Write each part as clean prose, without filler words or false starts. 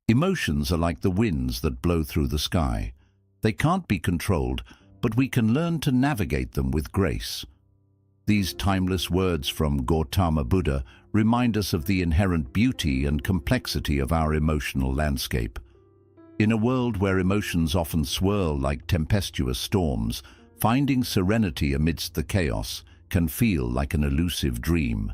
Emotions are like the winds that blow through the sky. They can't be controlled, but we can learn to navigate them with grace. These timeless words from Gautama Buddha remind us of the inherent beauty and complexity of our emotional landscape. In a world where emotions often swirl like tempestuous storms, finding serenity amidst the chaos can feel like an elusive dream.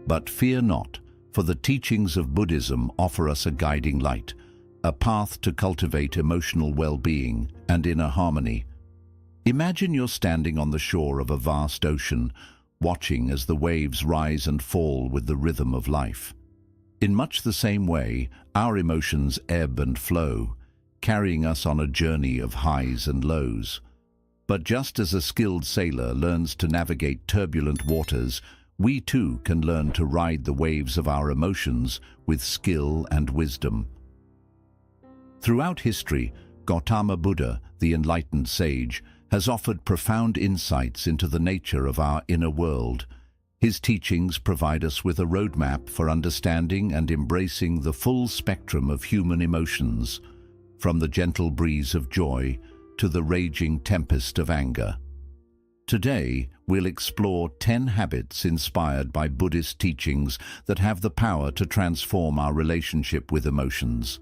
But fear not, for the teachings of Buddhism offer us a guiding light, a path to cultivate emotional well-being and inner harmony. Imagine you're standing on the shore of a vast ocean, watching as the waves rise and fall with the rhythm of life. In much the same way, our emotions ebb and flow, carrying us on a journey of highs and lows. But just as a skilled sailor learns to navigate turbulent waters, we too can learn to ride the waves of our emotions with skill and wisdom. Throughout history, Gautama Buddha, the enlightened sage, has offered profound insights into the nature of our inner world. His teachings provide us with a roadmap for understanding and embracing the full spectrum of human emotions, from the gentle breeze of joy to the raging tempest of anger. Today, we'll explore 10 habits inspired by Buddhist teachings that have the power to transform our relationship with emotions.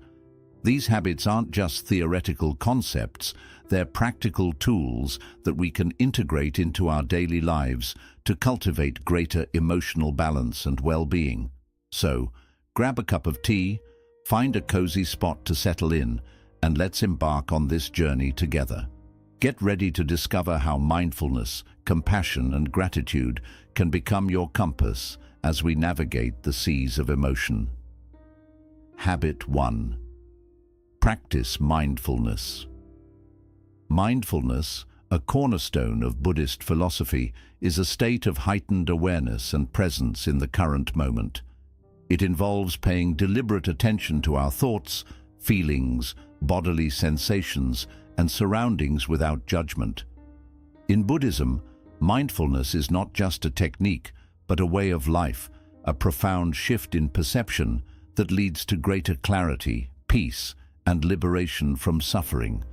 These habits aren't just theoretical concepts, they're practical tools that we can integrate into our daily lives to cultivate greater emotional balance and well-being. So, grab a cup of tea, find a cozy spot to settle in, and let's embark on this journey together. Get ready to discover how mindfulness, compassion, and gratitude can become your compass as we navigate the seas of emotion. Habit 1. Practice mindfulness. Mindfulness, a cornerstone of Buddhist philosophy, is a state of heightened awareness and presence in the current moment. It involves paying deliberate attention to our thoughts, feelings, bodily sensations, and surroundings without judgment. In Buddhism, mindfulness is not just a technique, but a way of life, a profound shift in perception that leads to greater clarity, peace, and liberation from suffering.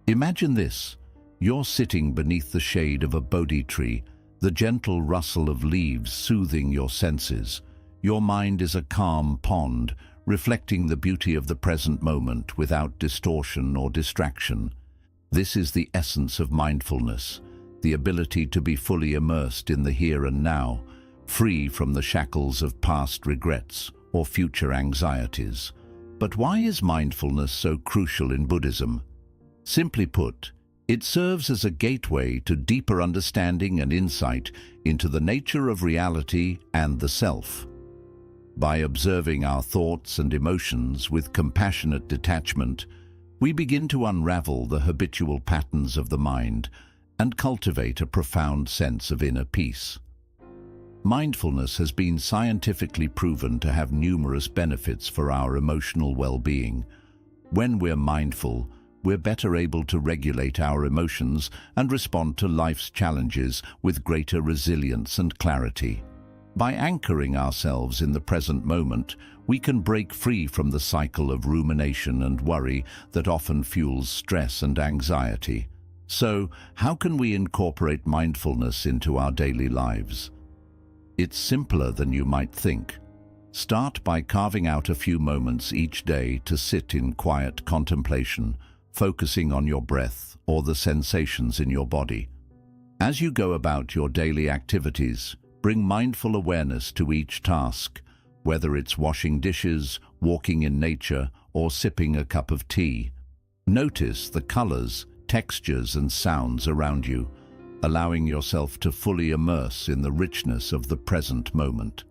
Imagine this: you're sitting beneath the shade of a Bodhi tree, the gentle rustle of leaves soothing your senses. Your mind is a calm pond, reflecting the beauty of the present moment without distortion or distraction. This is the essence of mindfulness, the ability to be fully immersed in the here and now, free from the shackles of past regrets or future anxieties. But why is mindfulness so crucial in Buddhism? Simply put, it serves as a gateway to deeper understanding and insight into the nature of reality and the self. By observing our thoughts and emotions with compassionate detachment, we begin to unravel the habitual patterns of the mind and cultivate a profound sense of inner peace. Mindfulness has been scientifically proven to have numerous benefits for our emotional well-being. When we're mindful, we're better able to regulate our emotions and respond to life's challenges with greater resilience and clarity. By anchoring ourselves in the present moment, we can break free from the cycle of rumination and worry that often fuels stress and anxiety. So, how can we incorporate mindfulness into our daily lives? It's simpler than you might think. Start by carving out a few moments each day to sit in quiet contemplation, focusing on your breath or the sensations in your body. As you go about your daily activities, bring mindful awareness to each task, whether it's washing dishes, walking in nature, or sipping a cup of tea. Notice the colors, textures, and sounds around you, allowing yourself to fully immerse in the richness of the present moment.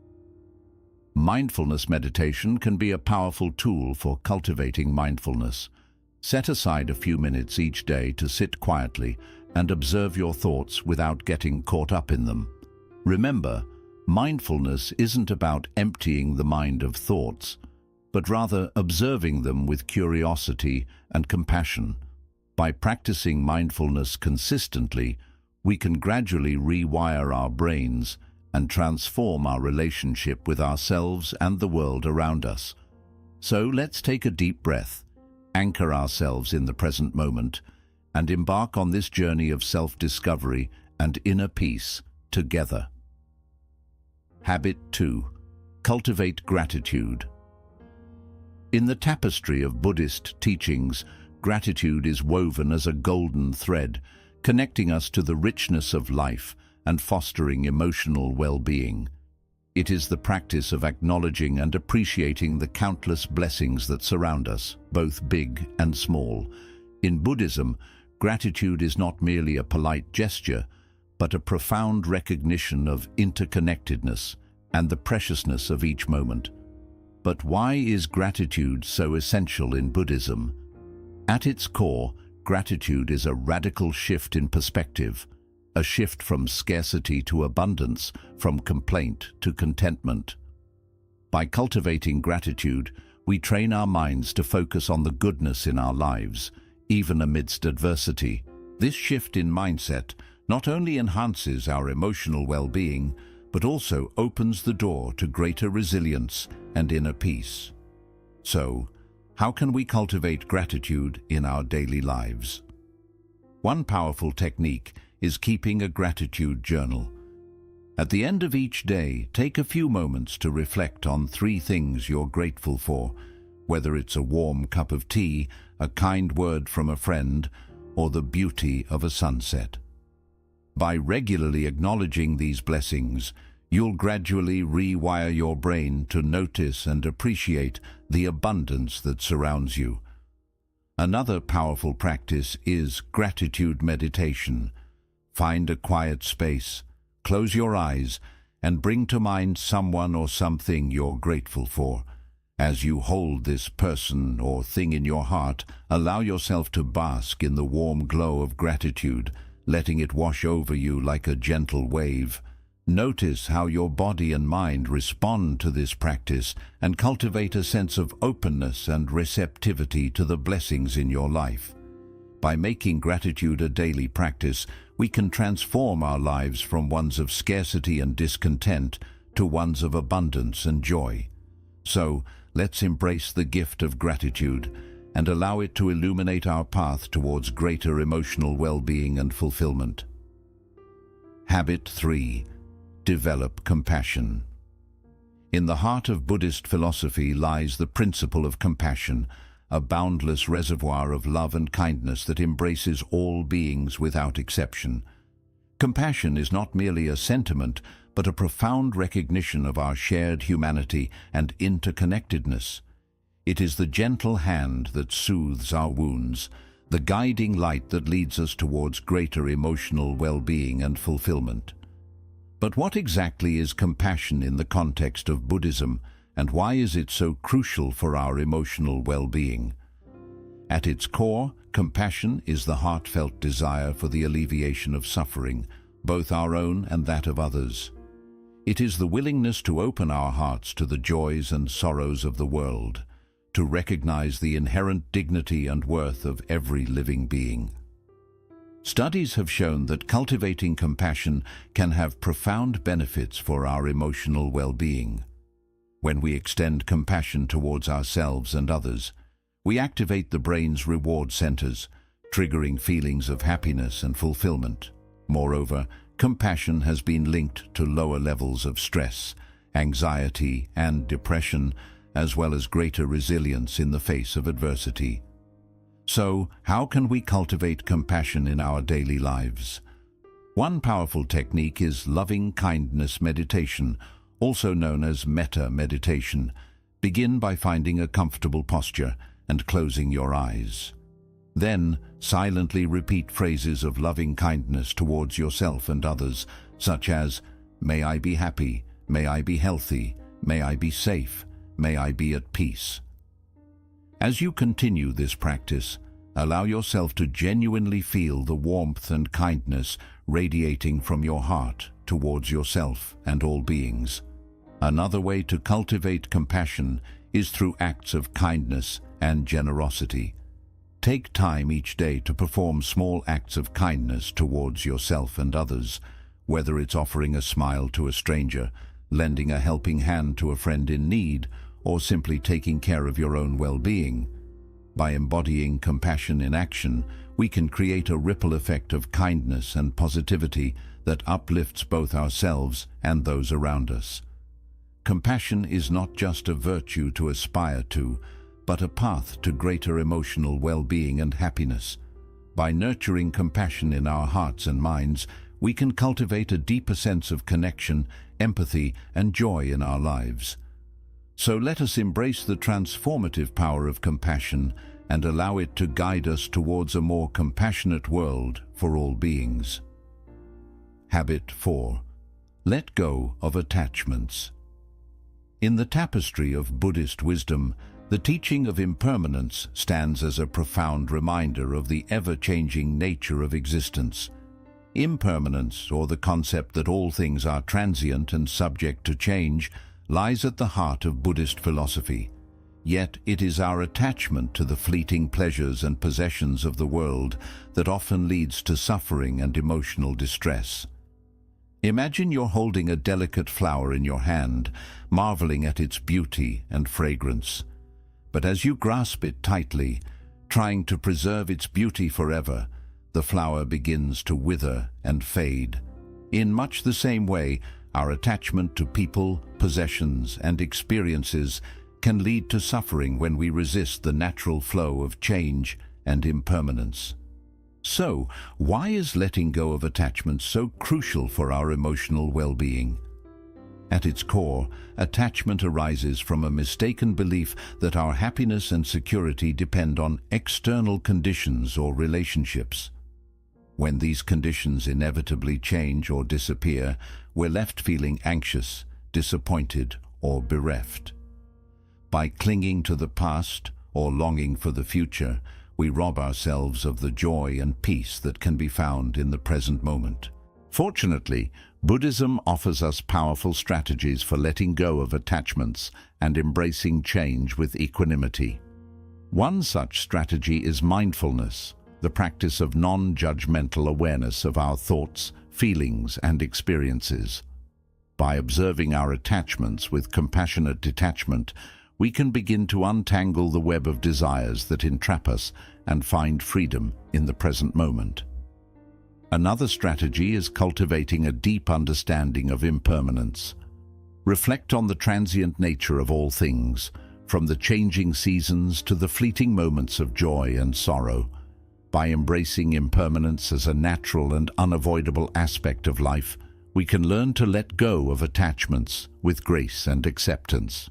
Mindfulness meditation can be a powerful tool for cultivating mindfulness. Set aside a few minutes each day to sit quietly and observe your thoughts without getting caught up in them. Remember, mindfulness isn't about emptying the mind of thoughts, but rather observing them with curiosity and compassion. By practicing mindfulness consistently, we can gradually rewire our brains and transform our relationship with ourselves and the world around us. So let's take a deep breath, anchor ourselves in the present moment, and embark on this journey of self-discovery and inner peace together. Habit 2. Cultivate gratitude. In the tapestry of Buddhist teachings, gratitude is woven as a golden thread, connecting us to the richness of life and fostering emotional well-being. It is the practice of acknowledging and appreciating the countless blessings that surround us, both big and small. In Buddhism, gratitude is not merely a polite gesture, but a profound recognition of interconnectedness and the preciousness of each moment. But why is gratitude so essential in Buddhism? At its core, gratitude is a radical shift in perspective, a shift from scarcity to abundance, from complaint to contentment. By cultivating gratitude, we train our minds to focus on the goodness in our lives, even amidst adversity. This shift in mindset not only enhances our emotional well-being, but also opens the door to greater resilience and inner peace. So, how can we cultivate gratitude in our daily lives? One powerful technique is keeping a gratitude journal. At the end of each day, take a few moments to reflect on 3 things you're grateful for, whether it's a warm cup of tea, a kind word from a friend, or the beauty of a sunset. By regularly acknowledging these blessings, you'll gradually rewire your brain to notice and appreciate the abundance that surrounds you. Another powerful practice is gratitude meditation. Find a quiet space, close your eyes, and bring to mind someone or something you're grateful for. As you hold this person or thing in your heart, allow yourself to bask in the warm glow of gratitude, letting it wash over you like a gentle wave. Notice how your body and mind respond to this practice and cultivate a sense of openness and receptivity to the blessings in your life. By making gratitude a daily practice, we can transform our lives from ones of scarcity and discontent to ones of abundance and joy. So, let's embrace the gift of gratitude and allow it to illuminate our path towards greater emotional well-being and fulfillment. Habit 3. Develop compassion. In the heart of Buddhist philosophy lies the principle of compassion, a boundless reservoir of love and kindness that embraces all beings without exception. Compassion is not merely a sentiment, but a profound recognition of our shared humanity and interconnectedness. It is the gentle hand that soothes our wounds, the guiding light that leads us towards greater emotional well-being and fulfillment. But what exactly is compassion in the context of Buddhism, and why is it so crucial for our emotional well-being? At its core, compassion is the heartfelt desire for the alleviation of suffering, both our own and that of others. It is the willingness to open our hearts to the joys and sorrows of the world, to recognize the inherent dignity and worth of every living being. Studies have shown that cultivating compassion can have profound benefits for our emotional well-being. When we extend compassion towards ourselves and others, we activate the brain's reward centers, triggering feelings of happiness and fulfillment. Moreover, compassion has been linked to lower levels of stress, anxiety, and depression, as well as greater resilience in the face of adversity. So, how can we cultivate compassion in our daily lives? One powerful technique is loving kindness meditation, also known as metta meditation. Begin by finding a comfortable posture and closing your eyes. Then, silently repeat phrases of loving kindness towards yourself and others, such as, "May I be happy, may I be healthy, may I be safe, may I be at peace." As you continue this practice, allow yourself to genuinely feel the warmth and kindness radiating from your heart towards yourself and all beings. Another way to cultivate compassion is through acts of kindness and generosity. Take time each day to perform small acts of kindness towards yourself and others, whether it's offering a smile to a stranger, lending a helping hand to a friend in need, or simply taking care of your own well-being. By embodying compassion in action, we can create a ripple effect of kindness and positivity that uplifts both ourselves and those around us. Compassion is not just a virtue to aspire to, but a path to greater emotional well-being and happiness. By nurturing compassion in our hearts and minds, we can cultivate a deeper sense of connection, empathy, and joy in our lives. So let us embrace the transformative power of compassion and allow it to guide us towards a more compassionate world for all beings. Habit 4. Let go of attachments. In the tapestry of Buddhist wisdom, the teaching of impermanence stands as a profound reminder of the ever-changing nature of existence. Impermanence, or the concept that all things are transient and subject to change, lies at the heart of Buddhist philosophy. Yet it is our attachment to the fleeting pleasures and possessions of the world that often leads to suffering and emotional distress. Imagine you're holding a delicate flower in your hand, marveling at its beauty and fragrance. But as you grasp it tightly, trying to preserve its beauty forever, the flower begins to wither and fade. In much the same way, our attachment to people, possessions, and experiences can lead to suffering when we resist the natural flow of change and impermanence. So, why is letting go of attachment so crucial for our emotional well-being? At its core, attachment arises from a mistaken belief that our happiness and security depend on external conditions or relationships. When these conditions inevitably change or disappear, we're left feeling anxious, disappointed, or bereft. By clinging to the past or longing for the future, we rob ourselves of the joy and peace that can be found in the present moment. Fortunately, Buddhism offers us powerful strategies for letting go of attachments and embracing change with equanimity. One such strategy is mindfulness, the practice of non-judgmental awareness of our thoughts, feelings, and experiences. By observing our attachments with compassionate detachment, we can begin to untangle the web of desires that entrap us and find freedom in the present moment. Another strategy is cultivating a deep understanding of impermanence. Reflect on the transient nature of all things, from the changing seasons to the fleeting moments of joy and sorrow. By embracing impermanence as a natural and unavoidable aspect of life, we can learn to let go of attachments with grace and acceptance.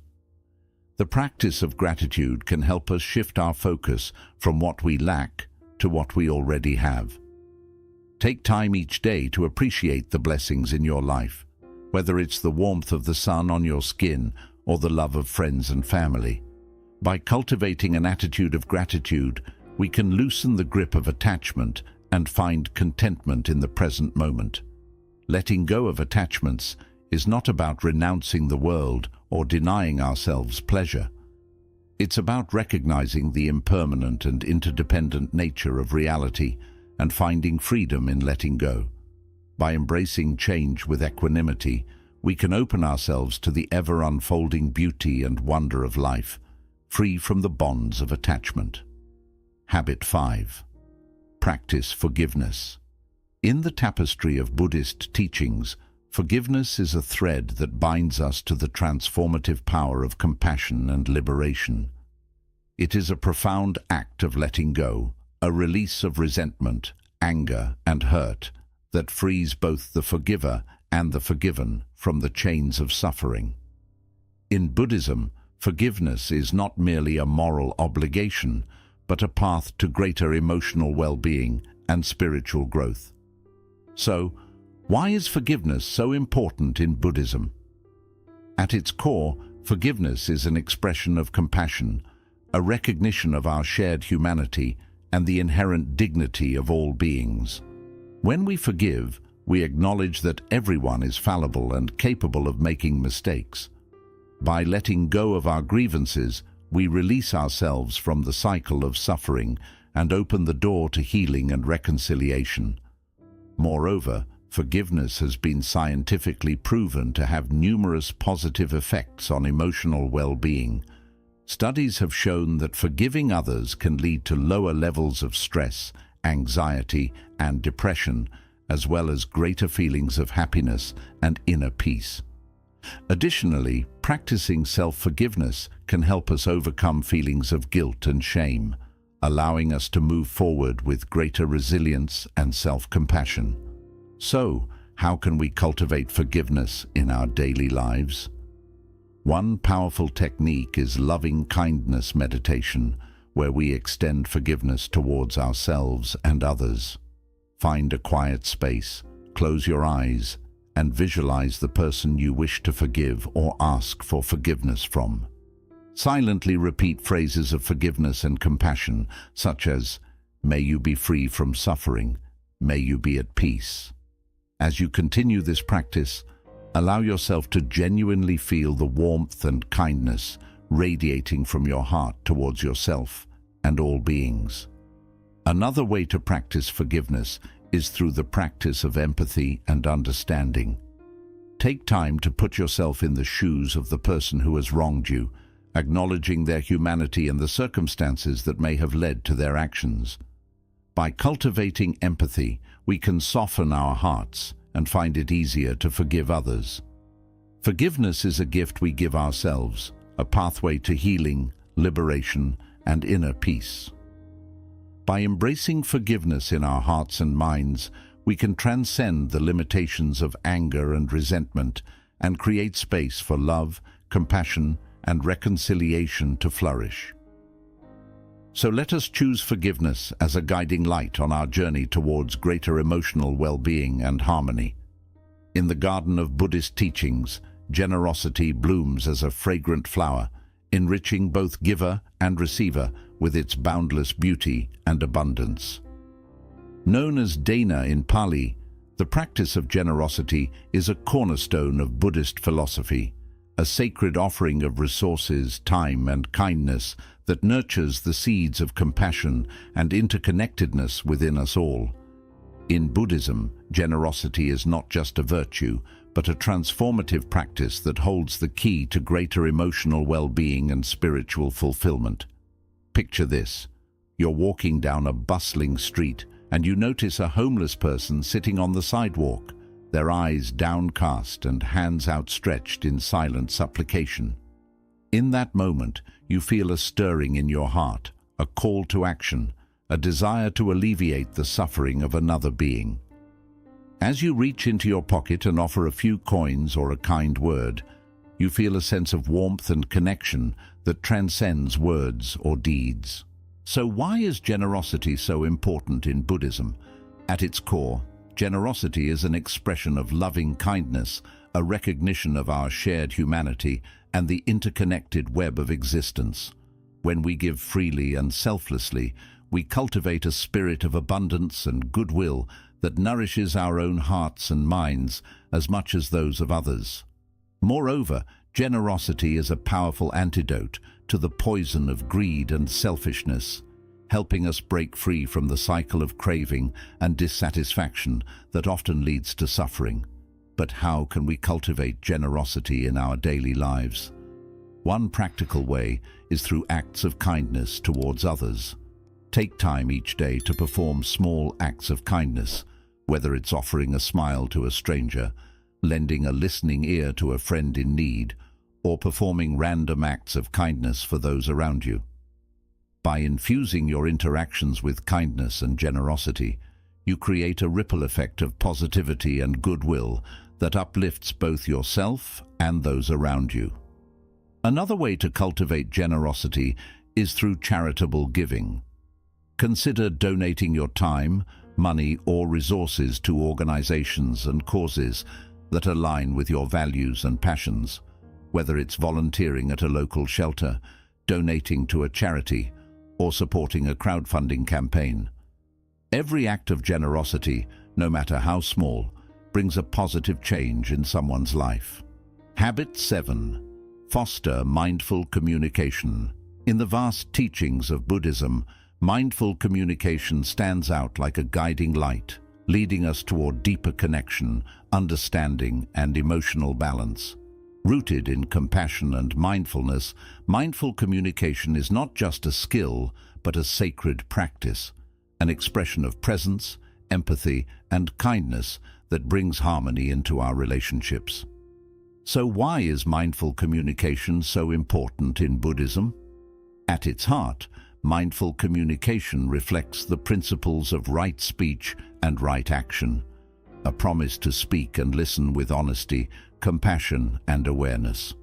The practice of gratitude can help us shift our focus from what we lack to what we already have. Take time each day to appreciate the blessings in your life, whether it's the warmth of the sun on your skin or the love of friends and family. By cultivating an attitude of gratitude, we can loosen the grip of attachment and find contentment in the present moment. Letting go of attachments is not about renouncing the world or denying ourselves pleasure. It's about recognizing the impermanent and interdependent nature of reality and finding freedom in letting go. By embracing change with equanimity, we can open ourselves to the ever-unfolding beauty and wonder of life, free from the bonds of attachment. Habit 5. Practice forgiveness. In the tapestry of Buddhist teachings, forgiveness is a thread that binds us to the transformative power of compassion and liberation. It is a profound act of letting go, a release of resentment, anger, and hurt that frees both the forgiver and the forgiven from the chains of suffering. In Buddhism, forgiveness is not merely a moral obligation, but a path to greater emotional well-being and spiritual growth. So, why is forgiveness so important in Buddhism? At its core, forgiveness is an expression of compassion, a recognition of our shared humanity and the inherent dignity of all beings. When we forgive, we acknowledge that everyone is fallible and capable of making mistakes. By letting go of our grievances, we release ourselves from the cycle of suffering and open the door to healing and reconciliation. Moreover, Forgiveness has been scientifically proven to have numerous positive effects on emotional well-being. Studies have shown that forgiving others can lead to lower levels of stress, anxiety, and depression, as well as greater feelings of happiness and inner peace. Additionally, practicing self-forgiveness can help us overcome feelings of guilt and shame, allowing us to move forward with greater resilience and self-compassion. So, how can we cultivate forgiveness in our daily lives? One powerful technique is loving kindness meditation, where we extend forgiveness towards ourselves and others. Find a quiet space, close your eyes, and visualize the person you wish to forgive or ask for forgiveness from. Silently repeat phrases of forgiveness and compassion, such as, "May you be free from suffering. May you be at peace." As you continue this practice, allow yourself to genuinely feel the warmth and kindness radiating from your heart towards yourself and all beings. Another way to practice forgiveness is through the practice of empathy and understanding. Take time to put yourself in the shoes of the person who has wronged you, acknowledging their humanity and the circumstances that may have led to their actions. By cultivating empathy, we can soften our hearts and find it easier to forgive others. Forgiveness is a gift we give ourselves, a pathway to healing, liberation, and inner peace. By embracing forgiveness in our hearts and minds, we can transcend the limitations of anger and resentment and create space for love, compassion, and reconciliation to flourish. So let us choose forgiveness as a guiding light on our journey towards greater emotional well-being and harmony. In the garden of Buddhist teachings, generosity blooms as a fragrant flower, enriching both giver and receiver with its boundless beauty and abundance. Known as dana in Pali, the practice of generosity is a cornerstone of Buddhist philosophy, a sacred offering of resources, time, and kindness that nurtures the seeds of compassion and interconnectedness within us all. In Buddhism, generosity is not just a virtue, but a transformative practice that holds the key to greater emotional well-being and spiritual fulfillment. Picture this. You're walking down a bustling street and you notice a homeless person sitting on the sidewalk, their eyes downcast and hands outstretched in silent supplication. In that moment, you feel a stirring in your heart, a call to action, a desire to alleviate the suffering of another being. As you reach into your pocket and offer a few coins or a kind word, you feel a sense of warmth and connection that transcends words or deeds. So why is generosity so important in Buddhism? At its core, generosity is an expression of loving kindness, a recognition of our shared humanity and the interconnected web of existence. When we give freely and selflessly, we cultivate a spirit of abundance and goodwill that nourishes our own hearts and minds as much as those of others. Moreover, generosity is a powerful antidote to the poison of greed and selfishness, helping us break free from the cycle of craving and dissatisfaction that often leads to suffering. But how can we cultivate generosity in our daily lives? One practical way is through acts of kindness towards others. Take time each day to perform small acts of kindness, whether it's offering a smile to a stranger, lending a listening ear to a friend in need, or performing random acts of kindness for those around you. By infusing your interactions with kindness and generosity, you create a ripple effect of positivity and goodwill that uplifts both yourself and those around you. Another way to cultivate generosity is through charitable giving. Consider donating your time, money, or resources to organizations and causes that align with your values and passions, whether it's volunteering at a local shelter, donating to a charity, or supporting a crowdfunding campaign. Every act of generosity, no matter how small, brings a positive change in someone's life. Habit 7. Foster mindful communication. In the vast teachings of Buddhism, mindful communication stands out like a guiding light, leading us toward deeper connection, understanding, and emotional balance. Rooted in compassion and mindfulness, mindful communication is not just a skill, but a sacred practice, an expression of presence, empathy, and kindness that brings harmony into our relationships. So why is mindful communication so important in Buddhism? At its heart, mindful communication reflects the principles of right speech and right action, a promise to speak and listen with honesty, compassion, and awareness.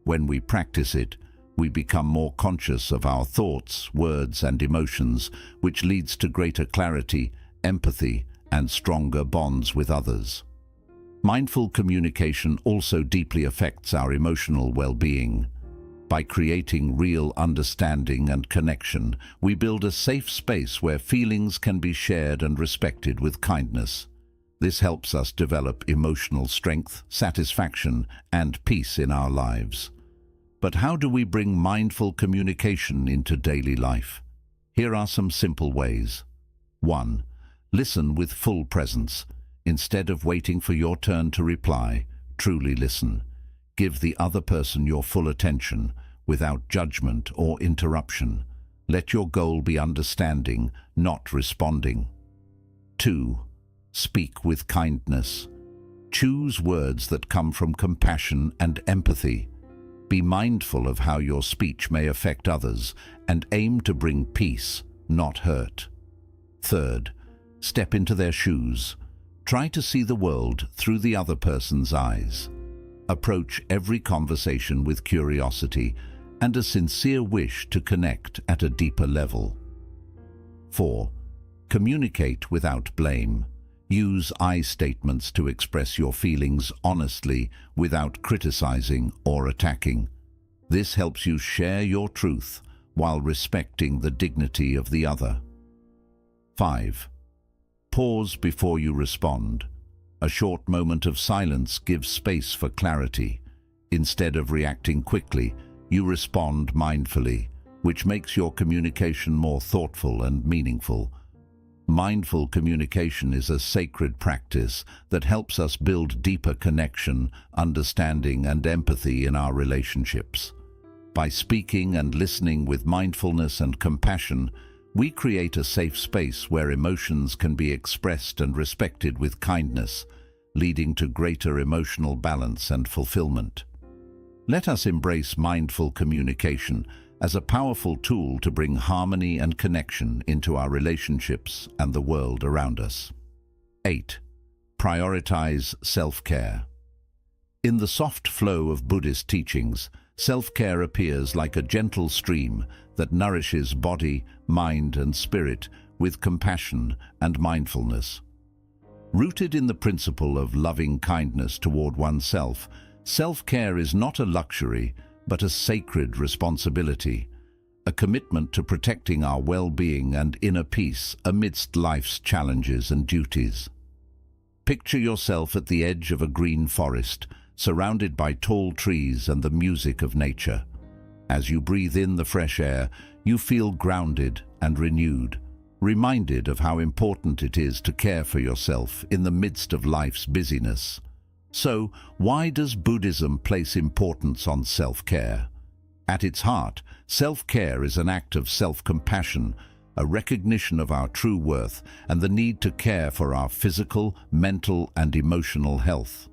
When we practice it, we become more conscious of our thoughts, words, and emotions, which leads to greater clarity, empathy, and stronger bonds with others. Mindful communication also deeply affects our emotional well-being. By creating real understanding and connection, we build a safe space where feelings can be shared and respected with kindness. This helps us develop emotional strength, satisfaction, and peace in our lives. But how do we bring mindful communication into daily life? Here are some simple ways. 1. Listen with full presence. Instead of waiting for your turn to reply, truly listen. Give the other person your full attention, without judgment or interruption. Let your goal be understanding, not responding. 2. Speak with kindness. Choose words that come from compassion and empathy. Be mindful of how your speech may affect others and aim to bring peace, not hurt. 3. Step into their shoes. Try to see the world through the other person's eyes. Approach every conversation with curiosity and a sincere wish to connect at a deeper level. 4. Communicate without blame. Use I statements to express your feelings honestly without criticizing or attacking. This helps you share your truth while respecting the dignity of the other. 5. Pause before you respond. A short moment of silence gives space for clarity. Instead of reacting quickly, you respond mindfully, which makes your communication more thoughtful and meaningful. Mindful communication is a sacred practice that helps us build deeper connection, understanding, and empathy in our relationships. By speaking and listening with mindfulness and compassion, we create a safe space where emotions can be expressed and respected with kindness, leading to greater emotional balance and fulfillment. Let us embrace mindful communication as a powerful tool to bring harmony and connection into our relationships and the world around us. 8. Prioritize self-care. In the soft flow of Buddhist teachings, self-care appears like a gentle stream that nourishes body, mind, and spirit with compassion and mindfulness. Rooted in the principle of loving kindness toward oneself, self-care is not a luxury, but a sacred responsibility, a commitment to protecting our well-being and inner peace amidst life's challenges and duties. Picture yourself at the edge of a green forest, surrounded by tall trees and the music of nature. As you breathe in the fresh air, you feel grounded and renewed, reminded of how important it is to care for yourself in the midst of life's busyness. So, why does Buddhism place importance on self-care? At its heart, self-care is an act of self-compassion, a recognition of our true worth and the need to care for our physical, mental, and emotional health.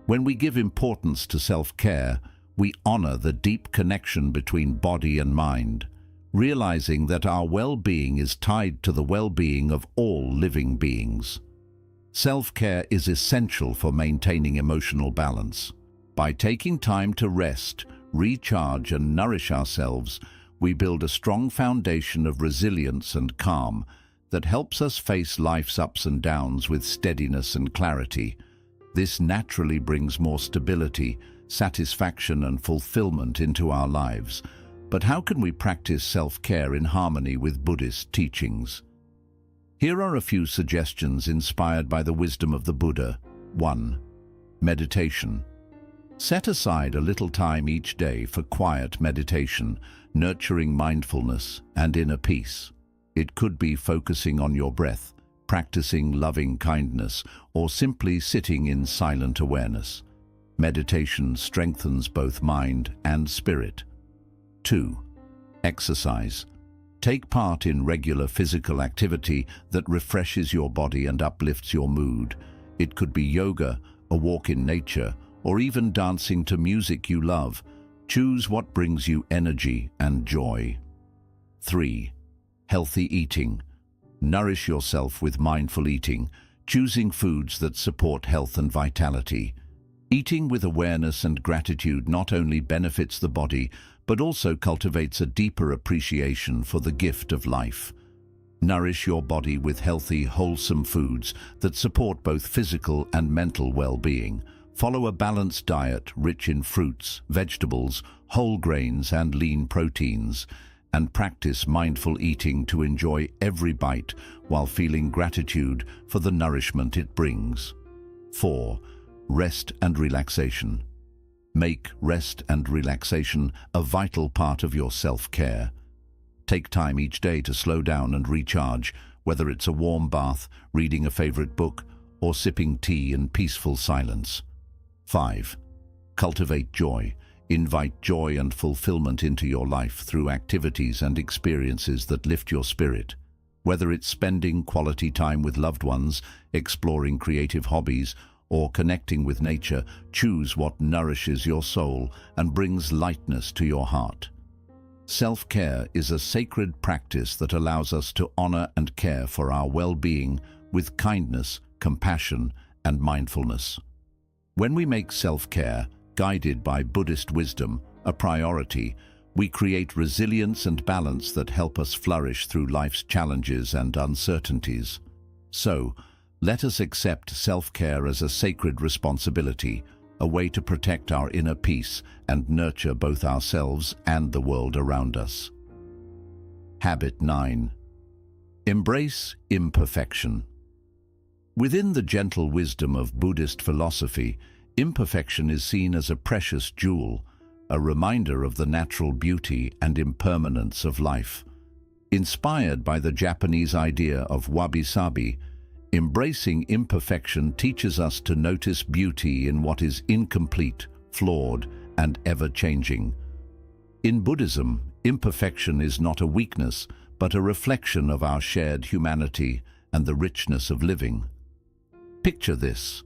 When we give importance to self-care, we honor the deep connection between body and mind, realizing that our well-being is tied to the well-being of all living beings. Self-care is essential for maintaining emotional balance. By taking time to rest, recharge, and nourish ourselves, we build a strong foundation of resilience and calm that helps us face life's ups and downs with steadiness and clarity. This naturally brings more stability, satisfaction, and fulfillment into our lives. But how can we practice self-care in harmony with Buddhist teachings? Here are a few suggestions inspired by the wisdom of the Buddha. 1. Meditation. Set aside a little time each day for quiet meditation, nurturing mindfulness and inner peace. It could be focusing on your breath, practicing loving kindness, or simply sitting in silent awareness. Meditation strengthens both mind and spirit. 2. Exercise. Take part in regular physical activity that refreshes your body and uplifts your mood. It could be yoga, a walk in nature, or even dancing to music you love. Choose what brings you energy and joy. 3. Healthy eating. Nourish yourself with mindful eating, choosing foods that support health and vitality. Eating with awareness and gratitude not only benefits the body, but also cultivates a deeper appreciation for the gift of life. Nourish your body with healthy, wholesome foods that support both physical and mental well-being. Follow a balanced diet rich in fruits, vegetables, whole grains, and lean proteins, and practice mindful eating to enjoy every bite while feeling gratitude for the nourishment it brings. 4. Rest and relaxation. Make rest and relaxation a vital part of your self-care. Take time each day to slow down and recharge, whether it's a warm bath, reading a favorite book, or sipping tea in peaceful silence. 5. Cultivate joy. Invite joy and fulfillment into your life through activities and experiences that lift your spirit. Whether it's spending quality time with loved ones, exploring creative hobbies, or connecting with nature, choose what nourishes your soul and brings lightness to your heart. Self-care is a sacred practice that allows us to honor and care for our well-being with kindness, compassion, and mindfulness. When we make self-care, guided by Buddhist wisdom, a priority, we create resilience and balance that help us flourish through life's challenges and uncertainties. So, let us accept self-care as a sacred responsibility, a way to protect our inner peace and nurture both ourselves and the world around us. Habit 9. Embrace imperfection. Within the gentle wisdom of Buddhist philosophy, imperfection is seen as a precious jewel, a reminder of the natural beauty and impermanence of life. Inspired by the Japanese idea of wabi-sabi, embracing imperfection teaches us to notice beauty in what is incomplete, flawed, and ever-changing. In Buddhism, imperfection is not a weakness, but a reflection of our shared humanity and the richness of living. Picture this.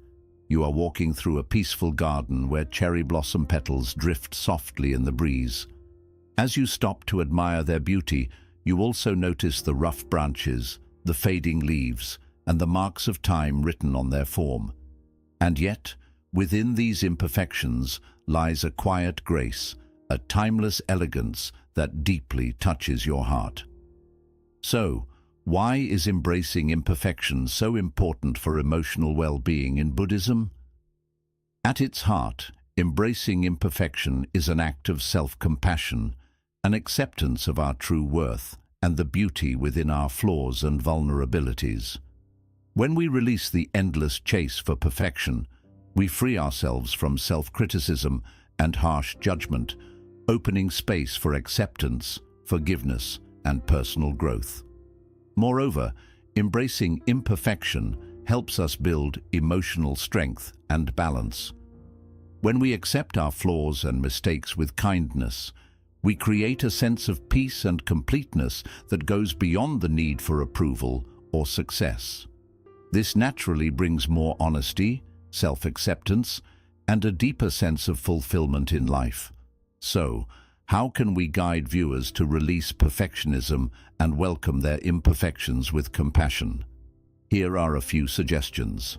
You are walking through a peaceful garden where cherry blossom petals drift softly in the breeze. As you stop to admire their beauty, you also notice the rough branches, the fading leaves, and the marks of time written on their form. And yet, within these imperfections lies a quiet grace, a timeless elegance that deeply touches your heart. So, why is embracing imperfection so important for emotional well-being in Buddhism? At its heart, embracing imperfection is an act of self-compassion, an acceptance of our true worth and the beauty within our flaws and vulnerabilities. When we release the endless chase for perfection, we free ourselves from self-criticism and harsh judgment, opening space for acceptance, forgiveness, and personal growth. Moreover, embracing imperfection helps us build emotional strength and balance. When we accept our flaws and mistakes with kindness, we create a sense of peace and completeness that goes beyond the need for approval or success. This naturally brings more honesty, self-acceptance, and a deeper sense of fulfillment in life. So, how can we guide viewers to release perfectionism and welcome their imperfections with compassion? Here are a few suggestions.